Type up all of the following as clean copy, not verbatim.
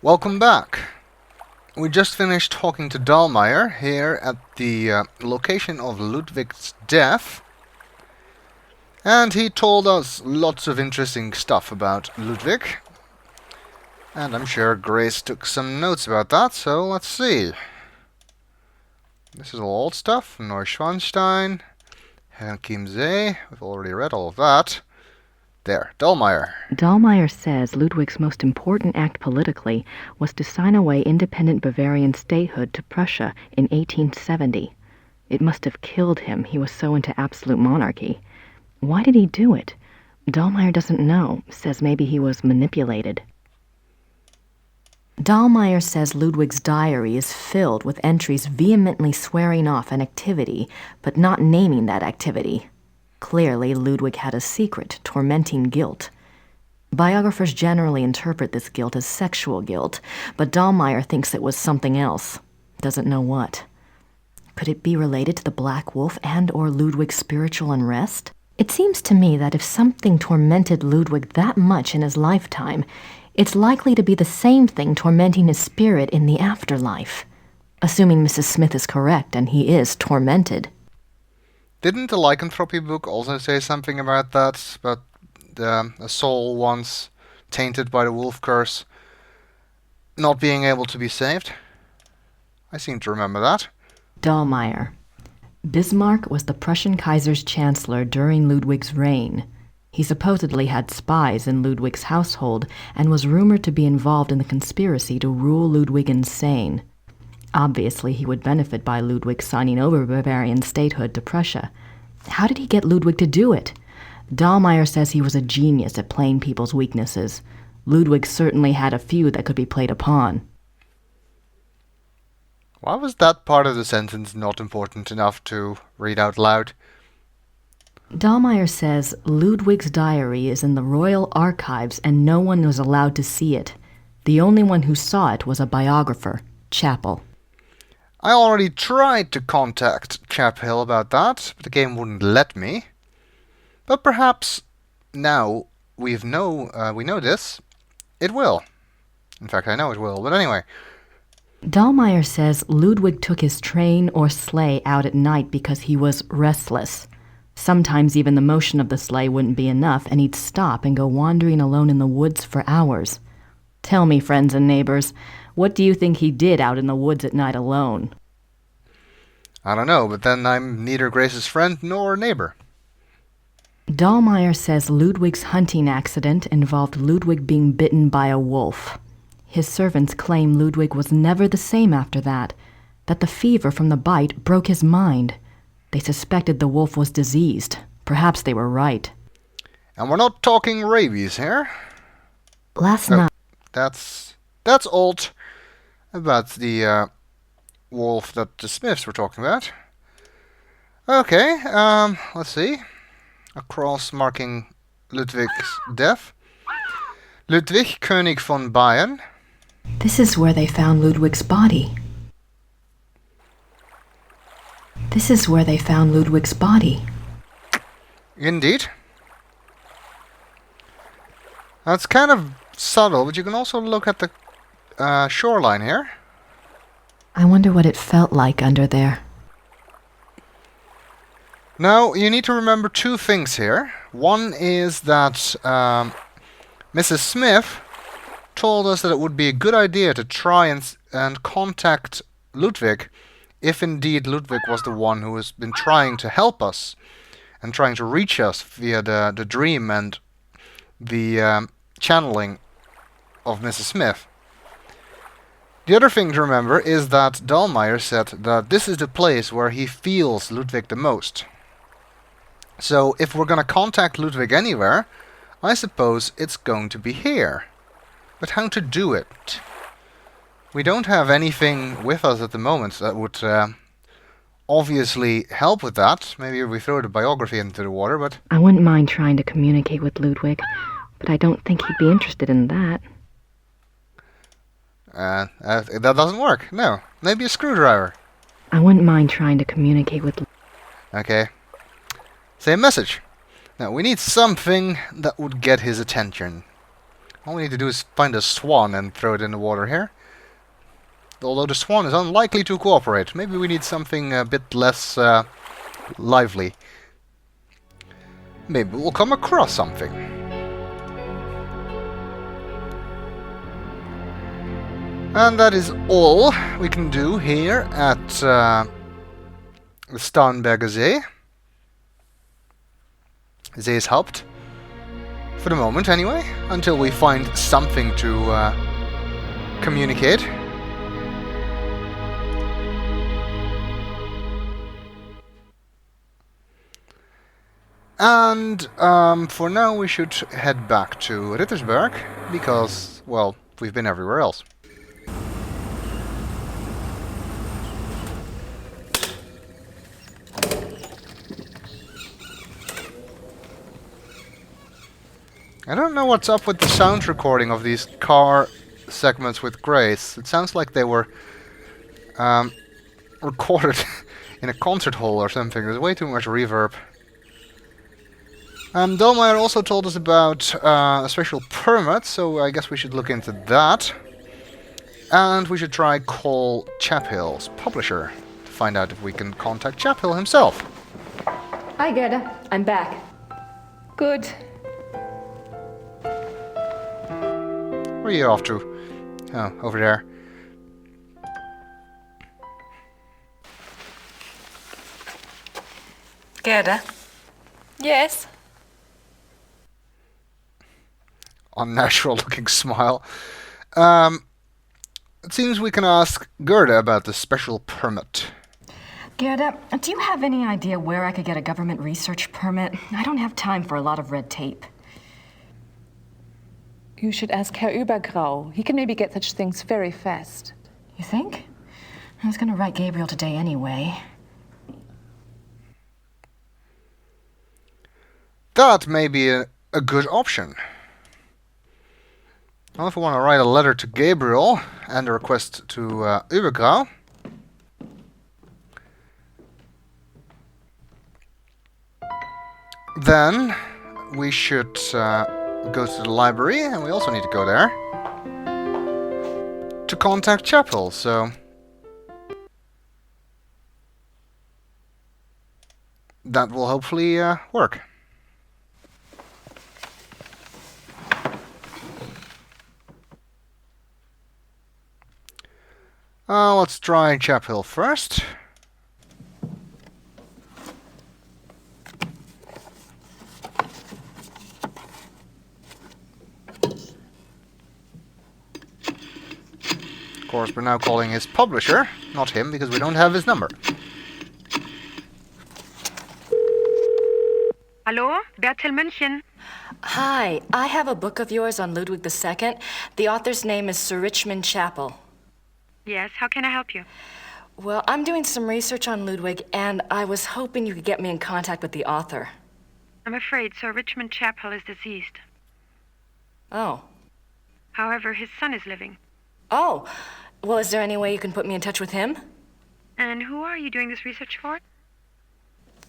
Welcome back. We just finished talking to Dahlmeier here at the location of Ludwig's death. And he told us lots of interesting stuff about Ludwig. And I'm sure Grace took some notes about that, so let's see. This is all old stuff. Neuschwanstein, Herrn Chiemsee. We've already read all of that. There, Dahlmeier. Dahlmeier says Ludwig's most important act politically was to sign away independent Bavarian statehood to Prussia in 1870. It must have killed him. He was so into absolute monarchy. Why did he do it? Dahlmeier doesn't know. Says maybe he was manipulated. Dahlmeier says Ludwig's diary is filled with entries vehemently swearing off an activity, but not naming that activity. Clearly, Ludwig had a secret, tormenting guilt. Biographers generally interpret this guilt as sexual guilt, but Dahlmeier thinks it was something else. Doesn't know what. Could it be related to the Black Wolf and/or Ludwig's spiritual unrest? It seems to me that if something tormented Ludwig that much in his lifetime, it's likely to be the same thing tormenting his spirit in the afterlife. Assuming Mrs. Smith is correct and he is tormented. Didn't the lycanthropy book also say something about that? About a soul once tainted by the wolf curse not being able to be saved? I seem to remember that. Dahlmeier. Bismarck was the Prussian Kaiser's chancellor during Ludwig's reign. He supposedly had spies in Ludwig's household and was rumored to be involved in the conspiracy to rule Ludwig insane. Obviously, he would benefit by Ludwig signing over Bavarian statehood to Prussia. How did he get Ludwig to do it? Dahlmeier says he was a genius at playing people's weaknesses. Ludwig certainly had a few that could be played upon. Why was that part of the sentence not important enough to read out loud? Dahlmeier says Ludwig's diary is in the royal archives and no one was allowed to see it. The only one who saw it was a biographer, Chaphill. I already tried to contact Chaphill about that, but the game wouldn't let me. But perhaps now we know this, it will. In fact, I know it will, but anyway. Dahlmeier says Ludwig took his train or sleigh out at night because he was restless. Sometimes even the motion of the sleigh wouldn't be enough, and he'd stop and go wandering alone in the woods for hours. Tell me, friends and neighbors, what do you think he did out in the woods at night alone? I don't know, but then I'm neither Grace's friend nor neighbor. Dahlmeier says Ludwig's hunting accident involved Ludwig being bitten by a wolf. His servants claim Ludwig was never the same after that the fever from the bite broke his mind. They suspected the wolf was diseased. Perhaps they were right. And we're not talking rabies here. Last night... That's old. About the wolf that the Smiths were talking about. Okay, let's see. A cross marking Ludwig's death. Ludwig, König von Bayern. This is where they found Ludwig's body. This is where they found Ludwig's body. Indeed. That's kind of subtle, but you can also look at the shoreline here. I wonder what it felt like under there. Now, you need to remember two things here. One is that Mrs. Smith told us that it would be a good idea to try and contact Ludwig, if indeed Ludwig was the one who has been trying to help us and trying to reach us via the dream and the channeling of Mrs. Smith. The other thing to remember is that Dahlmeier said that this is the place where he feels Ludwig the most. So if we're going to contact Ludwig anywhere, I suppose it's going to be here. But how to do it? We don't have anything with us at the moment that would obviously help with that. Maybe we throw the biography into the water, but... I wouldn't mind trying to communicate with Ludwig, but I don't think he'd be interested in that. That doesn't work. No. Maybe a screwdriver. I wouldn't mind trying to communicate with... Okay. Say a message. Now, we need something that would get his attention. All we need to do is find a swan and throw it in the water here. Although the swan is unlikely to cooperate. Maybe we need something a bit less lively. Maybe we'll come across something. And that is all we can do here at the Starnberger See. Zeeshaupt. For the moment, anyway. Until we find something to communicate. And for now we should head back to Rittersberg, because, well, we've been everywhere else. I don't know what's up with the sound recording of these car segments with Grace. It sounds like they were recorded in a concert hall or something. There's way too much reverb. Dolmeyer also told us about a special permit, so I guess we should look into that. And we should try call Chaphill's publisher to find out if we can contact Chaphill himself. Hi, Gerda. I'm back. Good. Where are you off to? Oh, over there. Gerda? Yes? Unnatural looking smile. It seems we can ask Gerda about the special permit. Gerda, do you have any idea where I could get a government research permit? I don't have time for a lot of red tape. You should ask Herr Übergrau. He can maybe get such things very fast. You think? I was gonna write Gabriel today anyway. That may be a good option. Well, if we want to write a letter to Gabriel and a request to Übergrau, then we should go to the library, and we also need to go there to contact Chaphill, so that will hopefully work. Let's try Chaphill first. Of course, we're now calling his publisher, not him, because we don't have his number. Hallo, Bertil München. Hi, I have a book of yours on Ludwig II. The author's name is Sir Richmond Chaphill. Yes, how can I help you? Well, I'm doing some research on Ludwig, and I was hoping you could get me in contact with the author. I'm afraid Sir Richmond Chaphill is deceased. Oh. However, his son is living. Oh. Well, is there any way you can put me in touch with him? And who are you doing this research for?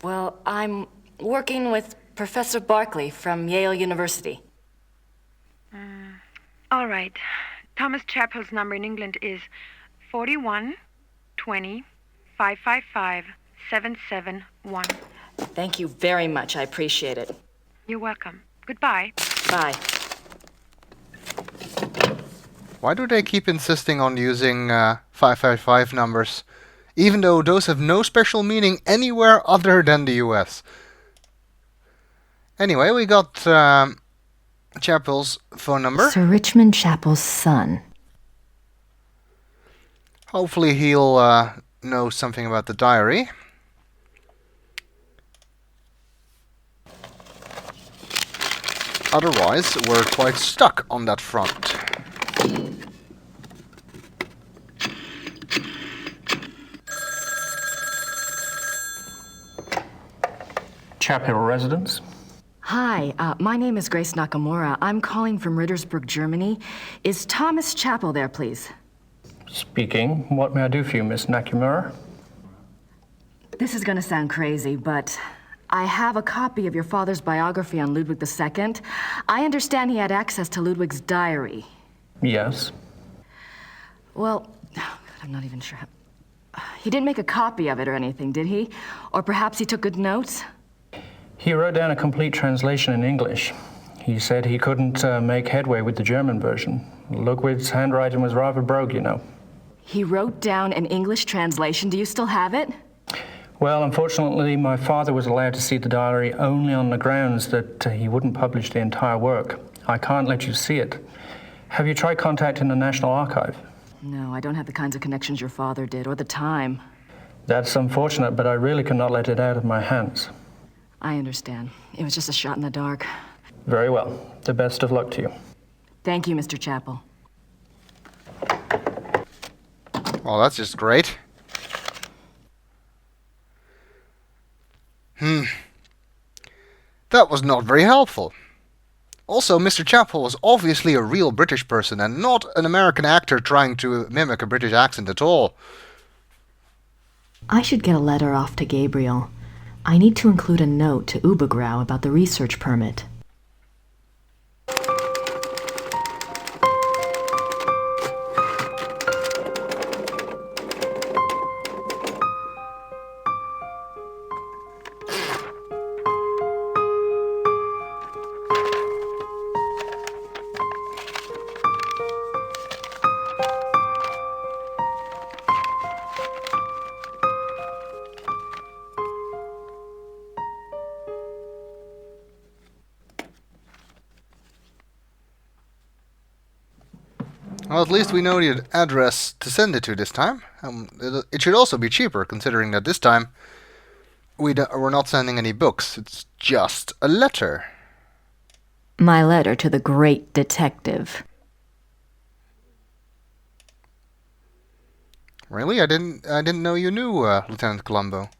Well, I'm working with Professor Barkley from Yale University. All right. Thomas Chaphill's number in England is 41 20 555 771. Thank you very much. I appreciate it. You're welcome. Goodbye. Bye. Why do they keep insisting on using 555 numbers, even though those have no special meaning anywhere other than the US? Anyway, we got Chaphill's phone number. Sir Richmond Chaphill's son. Hopefully he'll know something about the diary. Otherwise, we're quite stuck on that front. Chaphill residence? Hi, my name is Grace Nakamura. I'm calling from Rittersberg, Germany. Is Thomas Chaphill there, please? Speaking. What may I do for you, Miss Nakamura? This is gonna sound crazy, but I have a copy of your father's biography on Ludwig II. I understand he had access to Ludwig's diary. Yes. Well, I'm not even sure. He didn't make a copy of it or anything, did he? Or perhaps he took good notes? He wrote down a complete translation in English. He said he couldn't make headway with the German version. Ludwig's handwriting was rather brogue, you know. He wrote down an English translation. Do you still have it? Well, unfortunately, my father was allowed to see the diary only on the grounds that he wouldn't publish the entire work. I can't let you see it. Have you tried contacting the National Archive? No, I don't have the kinds of connections your father did, or the time. That's unfortunate, but I really cannot let it out of my hands. I understand. It was just a shot in the dark. Very well. The best of luck to you. Thank you, Mr. Chaphill. Well, that's just great. That was not very helpful. Also, Mr. Chaphill was obviously a real British person and not an American actor trying to mimic a British accent at all. I should get a letter off to Gabriel. I need to include a note to Ubergrau about the research permit. Well, at least we know the address to send it to this time. It should also be cheaper, considering that this time we're not sending any books. It's just a letter. My letter to the great detective. Really? I didn't know you knew Lieutenant Columbo.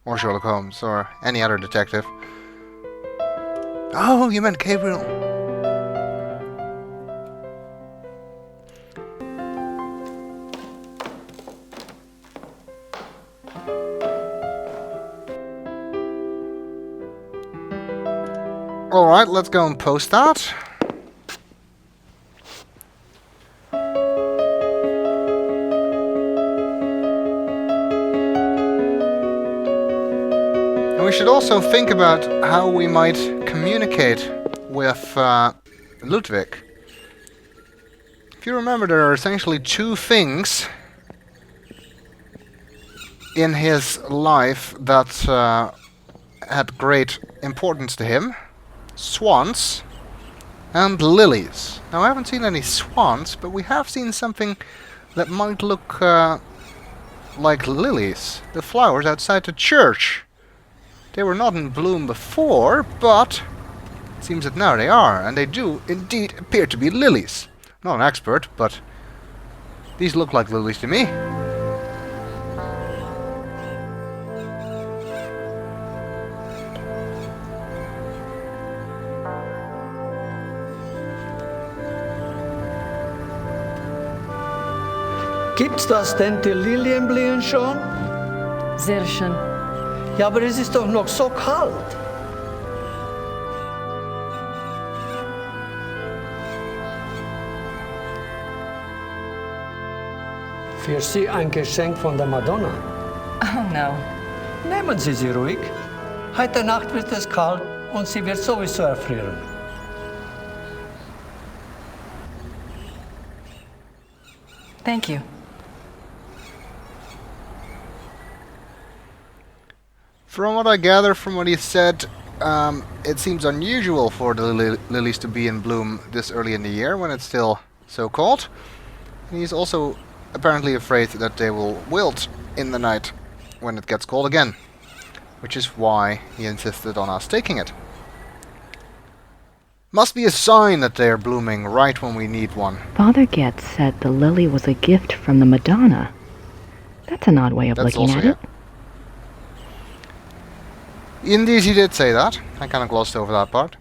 Or Sherlock Holmes, or any other detective. Oh, you meant Gabriel. Alright, let's go and post that. And we should also think about how we might communicate with Ludwig. If you remember, there are essentially two things in his life that had great importance to him. Swans and lilies. Now, I haven't seen any swans, but we have seen something that might look like lilies. The flowers outside the church. They were not in bloom before, but it seems that now they are, and they do indeed appear to be lilies. Not an expert, but these look like lilies to me. Gibt's das denn die Lilienblühen schon? Sehr schön. Ja, aber es ist doch noch so kalt. Für Sie ein Geschenk von der Madonna. Oh, no. Nehmen Sie sie ruhig. Heute Nacht wird es kalt und sie wird sowieso erfrieren. Thank you. From what I gather from what he said, it seems unusual for the lilies to be in bloom this early in the year when it's still so cold. And he's also apparently afraid that they will wilt in the night when it gets cold again, which is why he insisted on us taking it. Must be a sign that they are blooming right when we need one. Father Getz said the lily was a gift from the Madonna. That's an odd way of That's looking also, at yeah. it. Indeed, he did say that. I kind of glossed over that part.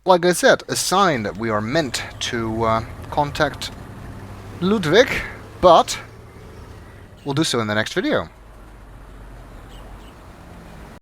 Like I said, a sign that we are meant to contact Ludwig, but we'll do so in the next video.